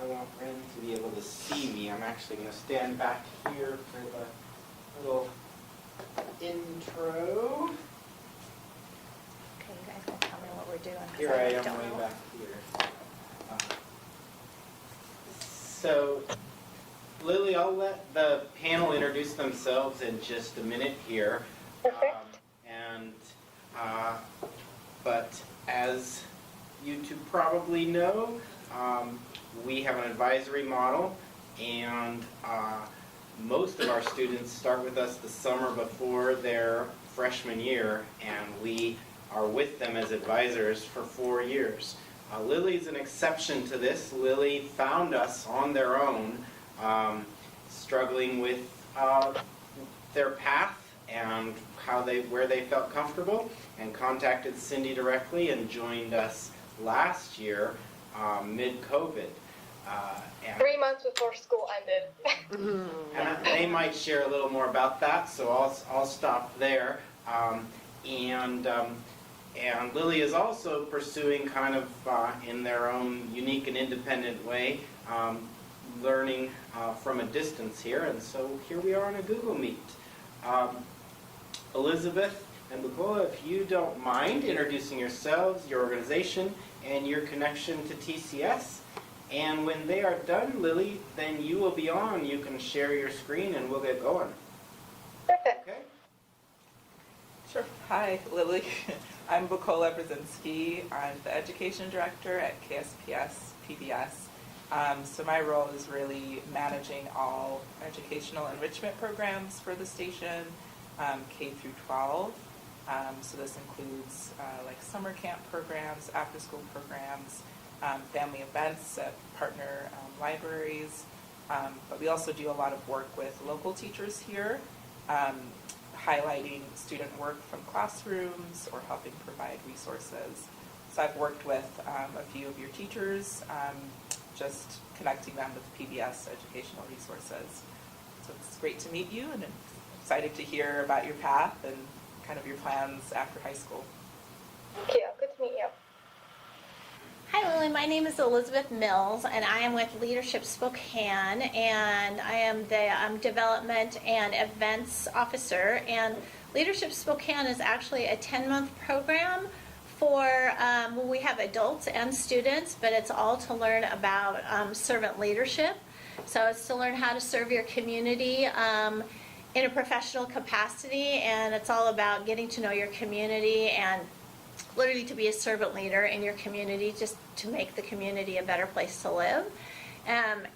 I want Ren to be able to see me. I'm actually going to stand back here for the little intro. Okay, you guys will tell me what we're doing. 'Cause Here I am don't way know. back here. So, Lily, I'll let the panel introduce themselves in just a minute here. Perfect. But as you two probably know, we have an advisory model, and most of our students start with us the summer before their freshman year, and we are with them as advisors for 4 years. Lily's an exception to this. Lily found us on their own, struggling with their path and where they felt comfortable, and contacted Cindy directly and joined us last year, mid-COVID. 3 months before school ended. And they might share a little more about that, so I'll stop there. And Lily is also pursuing kind of in their own unique and independent way, learning from a distance here, and so here we are on a Google Meet. Elizabeth and Bukola, if you don't mind introducing yourselves, your organization, and your connection to TCS. And when they are done, Lily, then you will be on. You can share your screen and we'll get going. Perfect. Okay? Sure. Hi, Lily. I'm Bukola Brzezinski. I'm the Education Director at KSPS PBS. So my role is really managing all educational enrichment programs for the station, K through 12. So this includes like summer camp programs, after-school programs, family events at partner libraries. But we also do a lot of work with local teachers here, highlighting student work from classrooms or helping provide resources. So I've worked with a few of your teachers, just connecting them with PBS educational resources. So it's great to meet you, and I'm excited to hear about your path and kind of your plans after high school. Thank you. Good to meet you. Hi Lily, my name is Elizabeth Mills and I am with Leadership Spokane, and I am the Development and Events Officer. And Leadership Spokane is actually a 10-month program for, we have adults and students, but it's all to learn about servant leadership. So it's to learn how to serve your community in a professional capacity, and it's all about getting to know your community and literally to be a servant leader in your community, just to make the community a better place to live.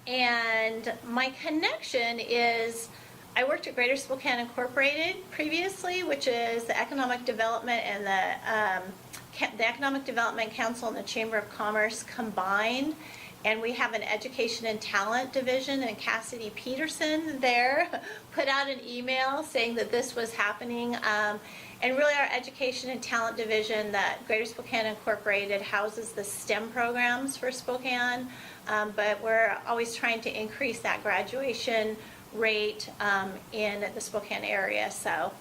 And my connection is, I worked at Greater Spokane Incorporated previously, which is the Economic Development and the Economic Development Council and the Chamber of Commerce combined. And we have an Education and Talent Division, and Cassidy Peterson there put out an email saying that this was happening. And really our Education and Talent Division, that Greater Spokane Incorporated, houses the STEM programs for Spokane, but we're always trying to increase that graduation rate in the Spokane area. So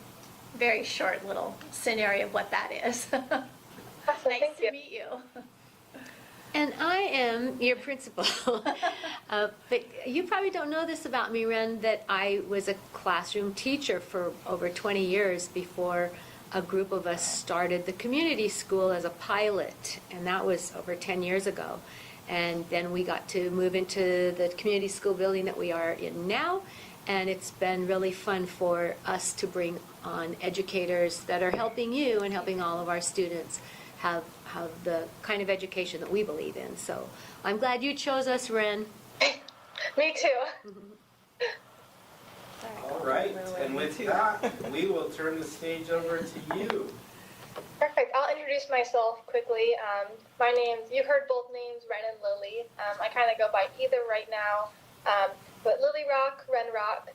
very short little scenario of what that is. Awesome. Nice Thank to you. meet you. And I am your principal. But you probably don't know this about me, Ren, that I was a classroom teacher for over 20 years before a group of us started the community school as a pilot, and that was over 10 years ago. And then we got to move into the community school building that we are in now, and it's been really fun for us to bring on educators that are helping you and helping all of our students have the kind of education that we believe in. So I'm glad you chose us, Ren. Me too. All right, and with that, we will turn the stage over to you. Perfect. I'll introduce myself quickly. My name's, you heard both names, Ren and Lily. I kind of go by either right now, but Lily Rock, Ren Rock.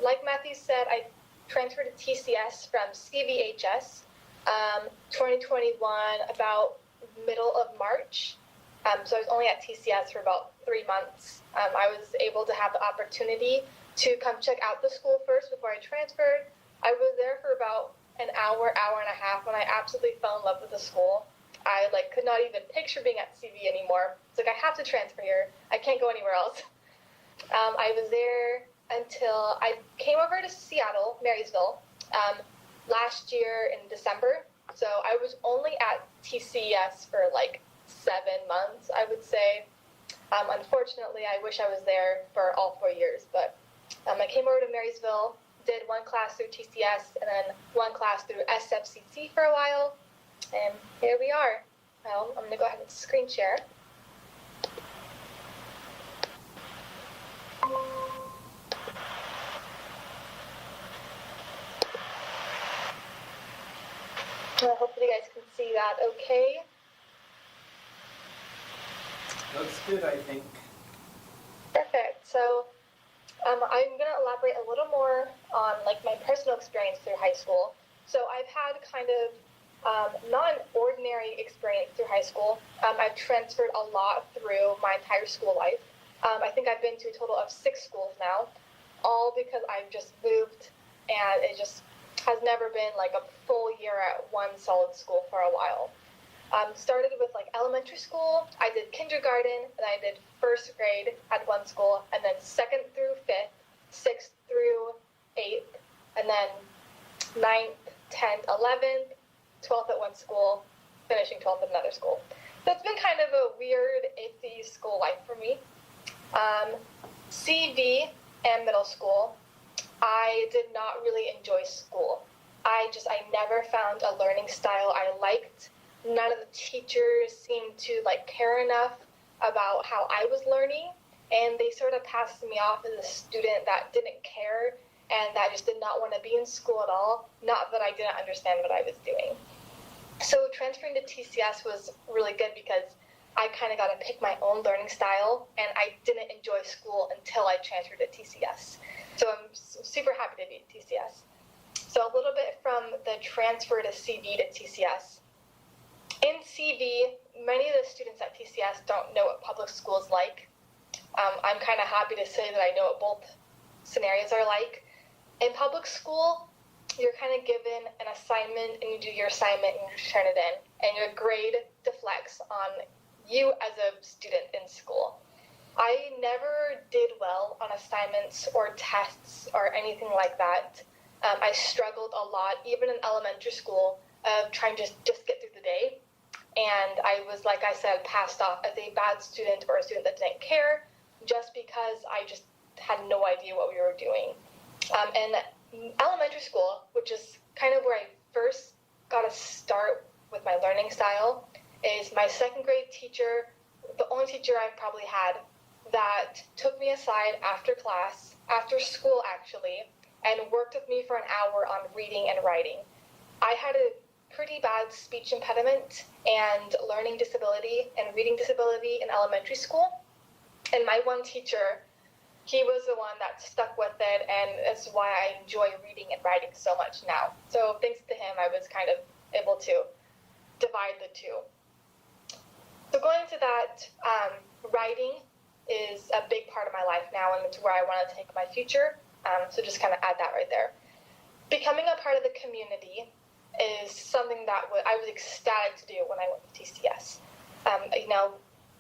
Like Matthew said, I transferred to TCS from CVHS 2021, about middle of March. So I was only at TCS for about 3 months. I was able to have the opportunity to come check out the school first before I transferred. I was there for about an hour, hour and a half, when I absolutely fell in love with the school. I like could not even picture being at CV anymore. It's like I have to transfer here. I can't go anywhere else. I was there until I came over to Seattle, Marysville, last year in December. So I was only at TCS for like 7 months, I would say. Unfortunately, I wish I was there for all 4 years, but I came over to Marysville, did one class through TCS, and then one class through SFCC for a while, and here we are. Well, I'm going to go ahead and screen share. Hopefully you guys can see that okay. Looks good, I think. Perfect. So I'm going to elaborate a little more on like my personal experience through high school. So I've had kind of not an ordinary experience through high school. I've transferred a lot through my entire school life. I think I've been to a total of 6 schools now, all because I've just moved, and it just has never been like a full year at one solid school for a while. Started with like elementary school. I did kindergarten, and I did first grade at one school, and then 2nd through 5th, 6th through 8th, and then 9th, 10th, 11th, 12th at one school, finishing 12th at another school. So it's been kind of a weird, iffy school life for me. CV and middle school, I did not really enjoy school. I never found a learning style I liked. None of the teachers seemed to like care enough about how I was learning, and they sort of passed me off as a student that didn't care and that just did not want to be in school at all. Not that I didn't understand what I was doing. So transferring to TCS was really good because I kind of got to pick my own learning style, and I didn't enjoy school until I transferred to TCS. So I'm super happy to be at TCS. So a little bit from the transfer to CV to TCS. In CV, many of the students at TCS don't know what public school is like. I'm kind of happy to say that I know what both scenarios are like. In public school, you're kind of given an assignment, and you do your assignment and you turn it in, and your grade deflects on you as a student in school. I never did well on assignments or tests or anything like that. I struggled a lot, even in elementary school, of trying to just get through the day. And I was, like I said, passed off as a bad student or a student that didn't care just because I just had no idea what we were doing. In elementary school, which is kind of where I first got to start with my learning style, is my 2nd grade teacher, the only teacher I've probably had, that took me aside after class, after school actually, and worked with me for an hour on reading and writing. I had a pretty bad speech impediment and learning disability and reading disability in elementary school. And my one teacher, he was the one that stuck with it, and that's why I enjoy reading and writing so much now. So thanks to him, I was kind of able to divide the two. So going to that, writing is a big part of my life now, and it's where I want to take my future. So just kind of add that right there. Becoming a part of the community is something that I was ecstatic to do when I went to TCS.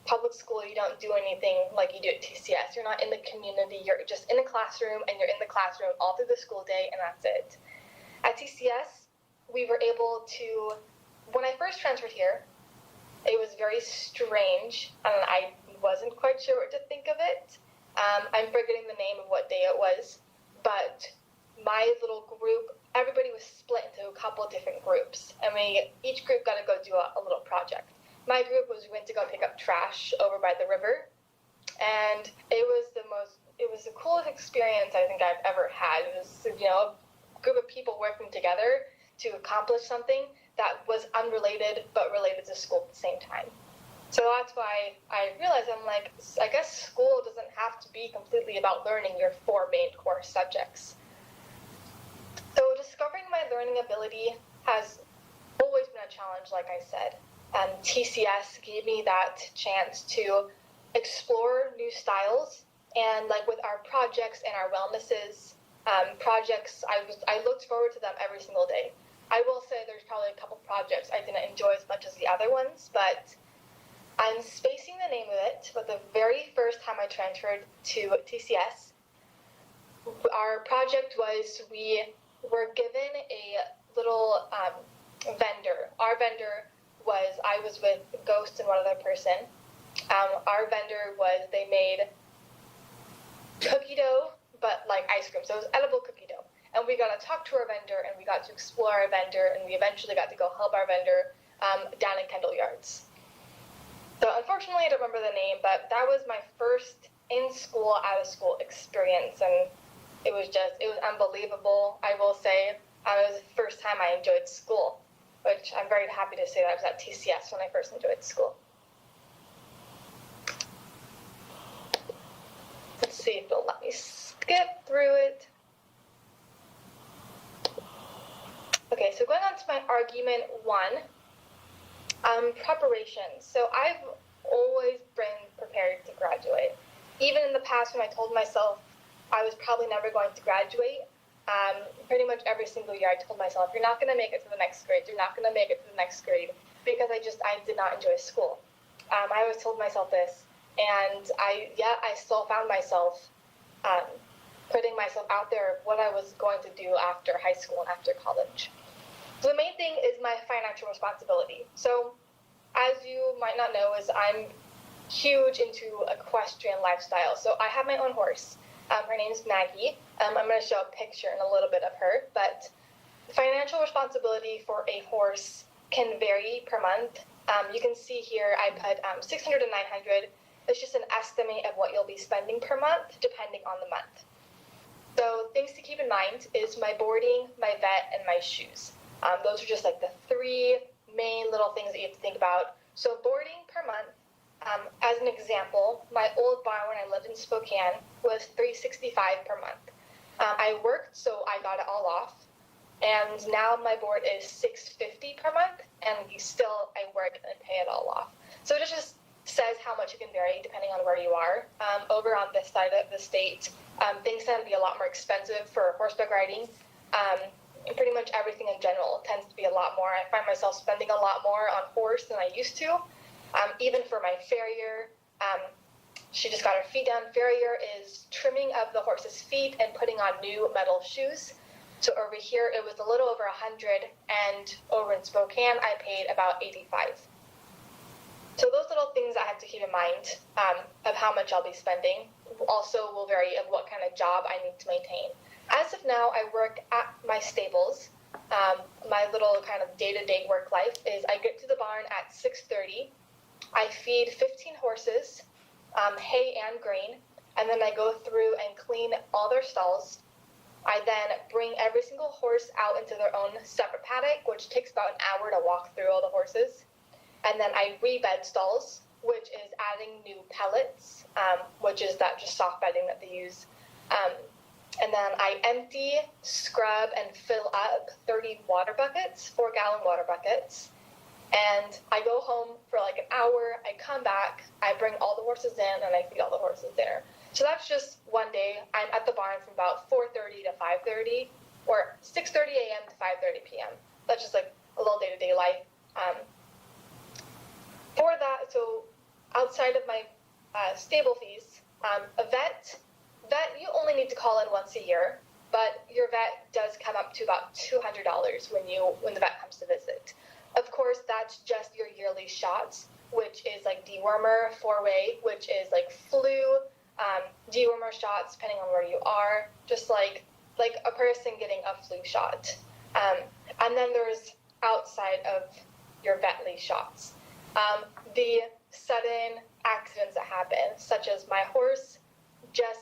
Public school, you don't do anything like you do at TCS. You're not in the community. You're just in a classroom, and you're in the classroom all through the school day, and that's it. At TCS, we were able to, when I first transferred here, it was very strange, and I wasn't quite sure what to think of it. I'm forgetting the name of what day it was, but my little group, everybody was split into a couple of different groups, and each group got to go do a little project. My group went to go pick up trash over by the river, and it was the coolest experience I think I've ever had. It was, a group of people working together to accomplish something that was unrelated but related to school at the same time. So that's why I realized, I'm like, I guess school doesn't have to be completely about learning your 4 main core subjects. So discovering my learning ability has always been a challenge, like I said. TCS gave me that chance to explore new styles, and like with our projects and our wellnesses projects, I looked forward to them every single day. I will say there's probably a couple projects I didn't enjoy as much as the other ones, but I'm spacing the name of it. But the very first time I transferred to TCS, our project was we were given a little vendor. Our vendor was, I was with Ghost and one other person. Our vendor was, they made cookie dough, but like ice cream. So it was edible cookie dough. And we got to talk to our vendor, and we got to explore our vendor, and we eventually got to go help our vendor down in Kendall Yards. So unfortunately, I don't remember the name, but that was my first in-school, out-of-school experience, and it was unbelievable. I will say, it was the first time I enjoyed school, which I'm very happy to say that I was at TCS when I first enjoyed school. Let's see if they'll let me skip through it. Okay, so going on to my argument 1, preparation. So I've always been prepared to graduate. Even in the past when I told myself I was probably never going to graduate, pretty much every single year I told myself, you're not going to make it to the next grade, you're not going to make it to the next grade, because I did not enjoy school. I always told myself this, and I still found myself putting myself out there of what I was going to do after high school and after college. So the main thing is my financial responsibility. So as you might not know, is I'm huge into equestrian lifestyle. So I have my own horse. Her name's Maggie. I'm going to show a picture and a little bit of her, but financial responsibility for a horse can vary per month. You can see here I put 600 to 900. It's just an estimate of what you'll be spending per month, depending on the month. So things to keep in mind is my boarding, my vet, and my shoes. Those are just like the 3 main little things that you have to think about. So boarding per month, as an example, my old barn when I lived in Spokane was $365 per month. I worked, so I got it all off, and now my board is $650 per month, and I work and pay it all off. So it just says how much it can vary depending on where you are. Over on this side of the state, things tend to be a lot more expensive for horseback riding. Pretty much everything in general tends to be a lot more. I find myself spending a lot more on horse than I used to. Even for my farrier, she just got her feet done. Farrier is trimming of the horse's feet and putting on new metal shoes. So over here, it was a little over 100, and over in Spokane, I paid about 85. So those little things I have to keep in mind of how much I'll be spending also will vary of what kind of job I need to maintain. As of now, I work at my stables. My little kind of day-to-day work life is I get to the barn at 6:30. I feed 15 horses, hay and grain, and then I go through and clean all their stalls. I then bring every single horse out into their own separate paddock, which takes about an hour to walk through all the horses. And then I rebed stalls, which is adding new pellets, which is that just soft bedding that they use. And then I empty, scrub, and fill up 30 water buckets, 4-gallon water buckets. And I go home for like an hour, I come back, I bring all the horses in, and I feed all the horses there. So that's just one day. I'm at the barn from about 4:30 to 5:30, or 6:30 a.m. to 5:30 p.m. That's just like a little day-to-day life. For that, so outside of my stable fees, a vet, you only need to call in once a year, but your vet does come up to about $200 when the vet comes to visit. Of course, that's just your yearly shots, which is like dewormer, 4-way, which is like flu, dewormer shots, depending on where you are, just like a person getting a flu shot. And then there's outside of your vetly shots. The sudden accidents that happen, such as my horse just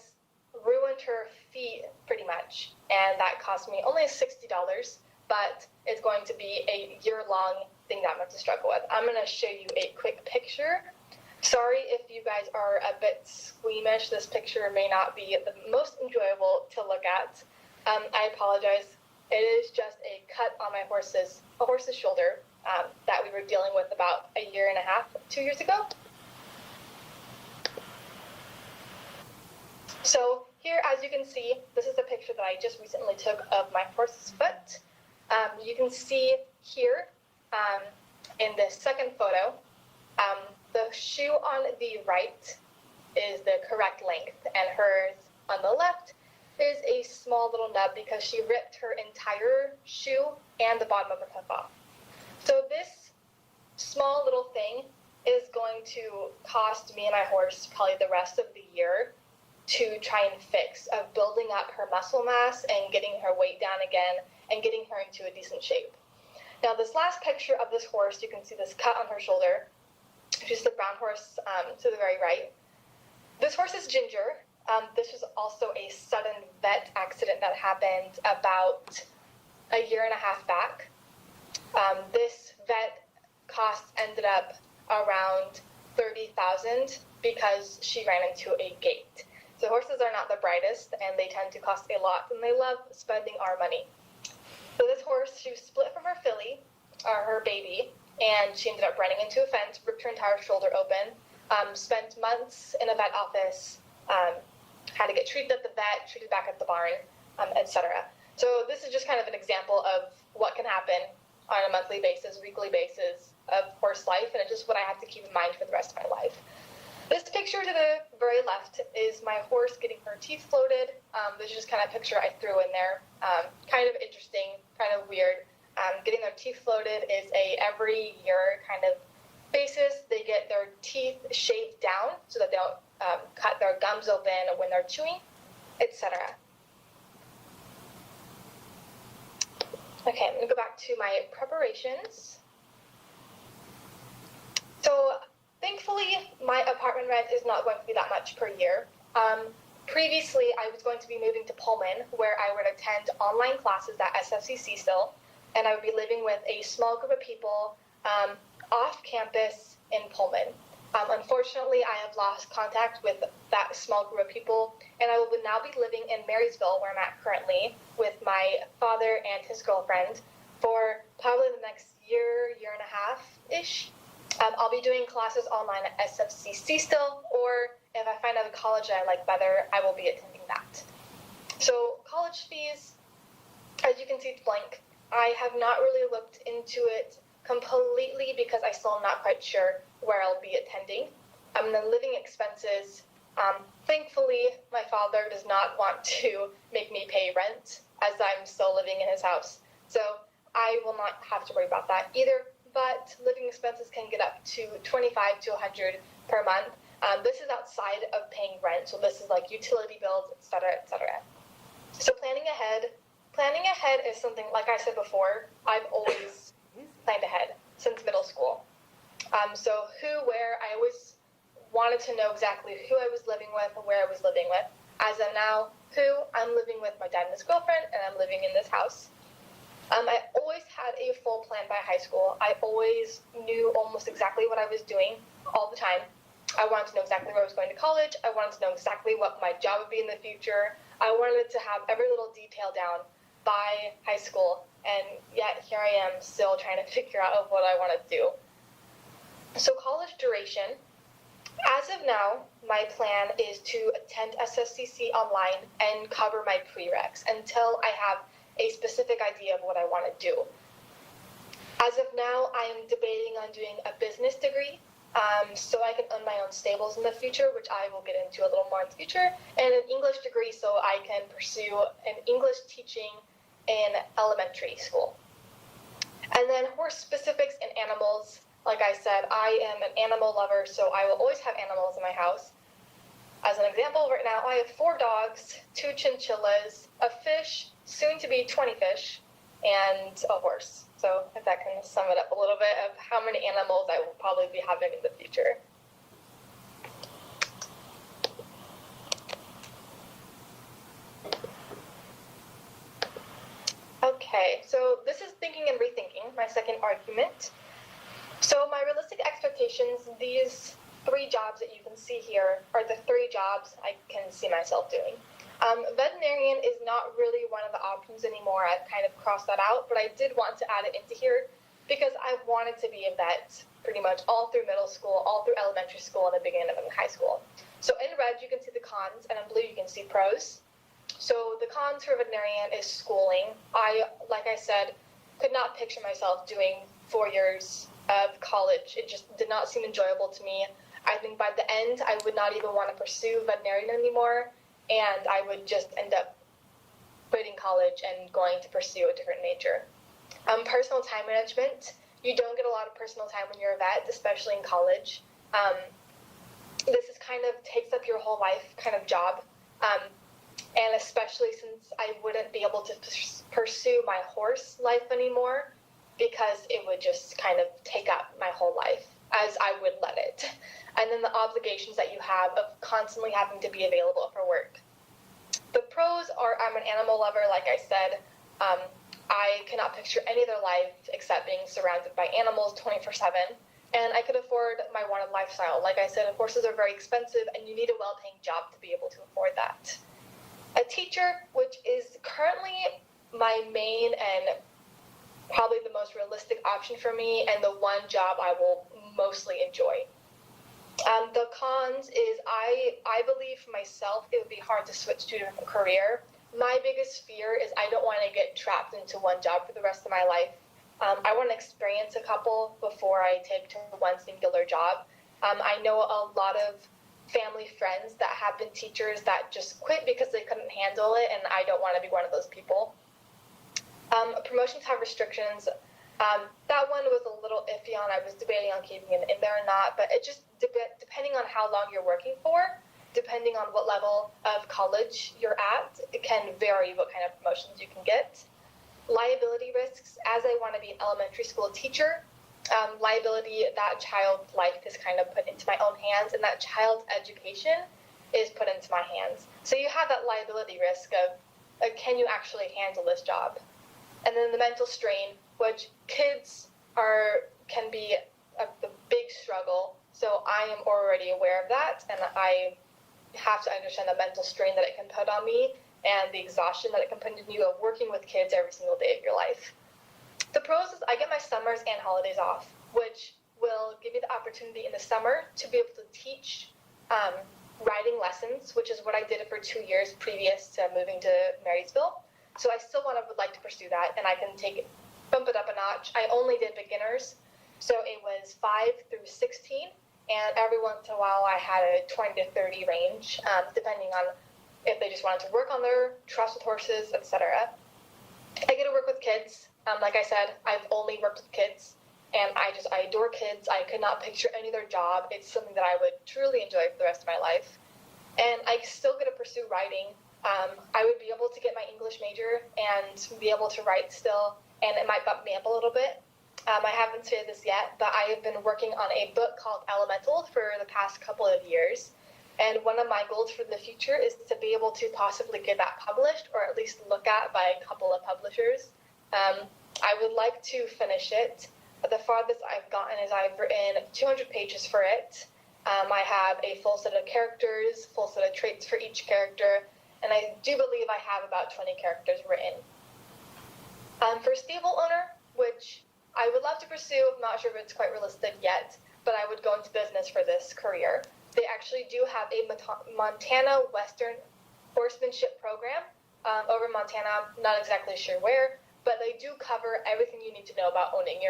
ruined her feet pretty much, and that cost me only $60, but it's going to be a year-long thing that I'm going to struggle with. I'm going to show you a quick picture. Sorry if you guys are a bit squeamish. This picture may not be the most enjoyable to look at. I apologize. It is just a cut on a horse's shoulder that we were dealing with about a year and a half, 2 years ago. So here, as you can see, this is a picture that I just recently took of my horse's foot. You can see here in this second photo, the shoe on the right is the correct length, and hers on the left is a small little nub because she ripped her entire shoe and the bottom of her hoof off. So this small little thing is going to cost me and my horse probably the rest of the year to try and fix, of building up her muscle mass and getting her weight down again and getting her into a decent shape. Now this last picture of this horse, you can see this cut on her shoulder. She's the brown horse to the very right. This horse is Ginger. This was also a sudden vet accident that happened about a year and a half back. This vet cost ended up around $30,000 because she ran into a gate. So horses are not the brightest, and they tend to cost a lot, and they love spending our money. So this horse, she was split from her filly, or her baby, and she ended up running into a fence, ripped her entire shoulder open, spent months in a vet office, had to get treated at the vet, treated back at the barn, etc. So this is just kind of an example of what can happen on a monthly basis, weekly basis of horse life, and it's just what I have to keep in mind for the rest of my life. This picture to the very left is my horse getting her teeth floated. This is just kind of a picture I threw in there. Kind of interesting, kind of weird. Getting their teeth floated is a every year kind of basis. They get their teeth shaved down so that they don't cut their gums open when they're chewing, etc. Okay, I'm going to go back to my preparations. So thankfully, my apartment rent is not going to be that much per year. Previously, I was going to be moving to Pullman, where I would attend online classes at SFCC still, and I would be living with a small group of people off campus in Pullman. Unfortunately, I have lost contact with that small group of people, and I will now be living in Marysville, where I'm at currently, with my father and his girlfriend for probably the next year, year and a half-ish. I'll be doing classes online at SFCC still, or if I find out a college that I like better, I will be attending that. So college fees, as you can see, it's blank. I have not really looked into it completely because I still am not quite sure where I'll be attending. The living expenses, thankfully, my father does not want to make me pay rent as I'm still living in his house. So I will not have to worry about that either. But living expenses can get up to $25 to $100 per month. This is outside of paying rent, so this is like utility bills, etc., etc. So planning ahead is something, like I said before, I've always planned ahead since middle school. So who, where, I always wanted to know exactly who I was living with and where I was living with. As of now, I'm living with my dad and his girlfriend, and I'm living in this house. I always had a full plan by high school. I always knew almost exactly what I was doing all the time. I wanted to know exactly where I was going to college. I wanted to know exactly what my job would be in the future. I wanted to have every little detail down by high school, and yet here I am still trying to figure out what I want to do. So college duration. As of now, my plan is to attend SFCC online and cover my prereqs until I have a specific idea of what I want to do. As of now, I am debating on doing a business degree so I can own my own stables in the future, which I will get into a little more in the future, and an English degree so I can pursue an English teaching in elementary school. And then horse specifics and animals. Like I said, I am an animal lover, so I will always have animals in my house. As an example, right now I have 4 dogs, 2 chinchillas, a fish, soon to be 20 fish, and a horse. So if that can sum it up a little bit of how many animals I will probably be having in the future. Okay, so this is thinking and rethinking, my second argument. So my realistic expectations, these 3 jobs that you can see here are the 3 jobs I can see myself doing. Veterinarian is not really one of the options anymore. I've kind of crossed that out, but I did want to add it into here because I wanted to be a vet pretty much all through middle school, all through elementary school, and the beginning of high school. So in red, you can see the cons, and in blue, you can see pros. So the cons for veterinarian is schooling. Like I said, could not picture myself doing 4 years of college. It just did not seem enjoyable to me. I think by the end, I would not even want to pursue veterinarian anymore, and I would just end up quitting college and going to pursue a different major. Personal time management. You don't get a lot of personal time when you're a vet, especially in college. This is kind of takes up your whole life kind of job. And especially since I wouldn't be able to pursue my horse life anymore because it would just kind of take up my whole life as I would let it. And then the obligations that you have of constantly having to be available for work. The pros are I'm an animal lover, like I said. I cannot picture any other life except being surrounded by animals 24/7. And I could afford my wanted lifestyle. Like I said, horses are very expensive and you need a well-paying job to be able to afford that. A teacher, which is currently my main and probably the most realistic option for me and the one job I will mostly enjoy. The cons is I believe for myself it would be hard to switch to a different career. My biggest fear is I don't want to get trapped into one job for the rest of my life. I want to experience a couple before I take to one singular job. I know a lot of family friends that have been teachers that just quit because they couldn't handle it, and I don't want to be one of those people. Promotions have restrictions. That one was a little iffy on. I was debating on keeping it in there or not, but it just depending on how long you're working for, depending on what level of college you're at, it can vary what kind of promotions you can get. Liability risks, as I want to be an elementary school teacher, liability, that child's life is kind of put into my own hands, and that child's education is put into my hands. So you have that liability risk of can you actually handle this job? And then the mental strain, which kids can be a big struggle. So I am already aware of that, and I have to understand the mental strain that it can put on me and the exhaustion that it can put into you of working with kids every single day of your life. The pros is I get my summers and holidays off, which will give me the opportunity in the summer to be able to teach writing lessons, which is what I did for 2 years previous to moving to Marysville. So I still would like to pursue that, and I can bump it up a notch. I only did beginners, so it was 5 through 16, and every once in a while I had a 20 to 30 range, depending on if they just wanted to work on their trust with horses, etc. I get to work with kids. Like I said, I've only worked with kids, and I adore kids. I could not picture any other job. It's something that I would truly enjoy for the rest of my life. And I still get to pursue writing. I would be able to get my English major and be able to write still, and it might bump me up a little bit. I haven't stated this yet, but I have been working on a book called Elemental for the past couple of years. And one of my goals for the future is to be able to possibly get that published, or at least look at by a couple of publishers. I would like to finish it. The farthest I've gotten is I've written 200 pages for it. I have a full set of characters, full set of traits for each character, and I do believe I have about 20 characters written. For stable owner, which I would love to pursue, I'm not sure if it's quite realistic yet, but I would go into business for this career. They actually do have a Montana Western horsemanship program over Montana, not exactly sure where, but they do cover everything you need to know about owning your